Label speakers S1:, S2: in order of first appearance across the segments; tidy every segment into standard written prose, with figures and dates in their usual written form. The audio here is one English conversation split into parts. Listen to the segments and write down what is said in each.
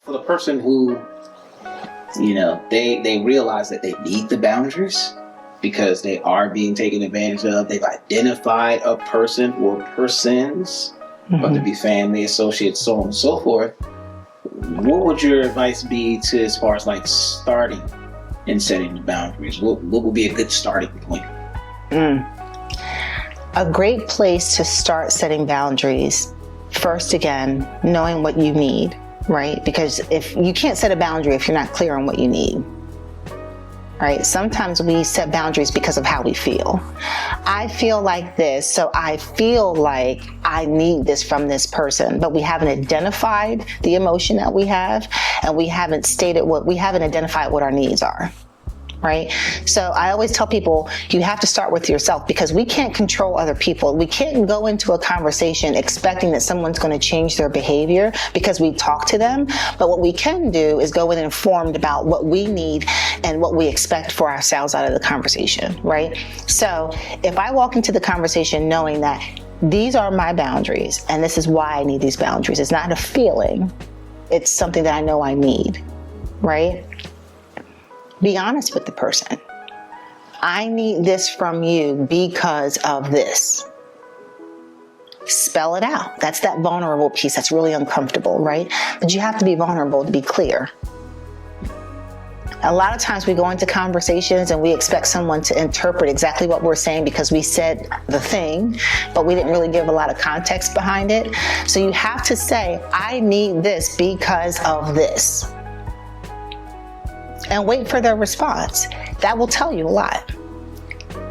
S1: For the person who, they realize that they need the boundaries because they are being taken advantage of. They've identified a person or persons, whether it be family, associates, so on and so forth. What would your advice be to as far as like starting and setting the boundaries? What would be a good starting point?
S2: A great place to start setting boundaries, first again, knowing what you need, right? Because if you can't set a boundary if you're not clear on what you need, right? Sometimes we set boundaries because of how we feel. I feel like this, so I feel like I need this from this person, but we haven't identified the emotion that we have, and we haven't identified what our needs are. Right? So I always tell people, you have to start with yourself, because we can't control other people. We can't go into a conversation expecting that someone's going to change their behavior because we talk to them. But what we can do is go in informed about what we need and what we expect for ourselves out of the conversation, right? So if I walk into the conversation knowing that these are my boundaries and this is why I need these boundaries, it's not a feeling, it's something that I know I need, right? Be honest with the person. I need this from you because of this. Spell it out. That's that vulnerable piece that's really uncomfortable, right? But you have to be vulnerable to be clear. A lot of times we go into conversations and we expect someone to interpret exactly what we're saying because we said the thing, but we didn't really give a lot of context behind it. So you have to say, I need this because of this. And wait for their response. That will tell you a lot.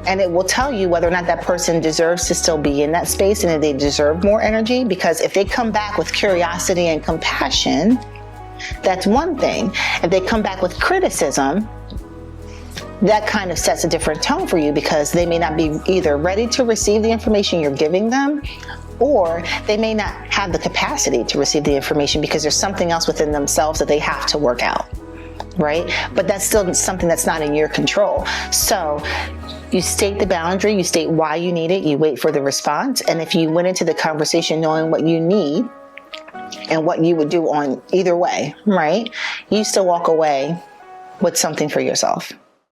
S2: And it will tell you whether or not that person deserves to still be in that space and if they deserve more energy. Because if they come back with curiosity and compassion, that's one thing. If they come back with criticism, that kind of sets a different tone for you, because they may not be either ready to receive the information you're giving them, or they may not have the capacity to receive the information because there's something else within themselves that they have to work out. Right? But that's still something that's not in your control. So you state the boundary, you state why you need it, you wait for the response. And if you went into the conversation knowing what you need and what you would do on either way, right? You still walk away with something for yourself.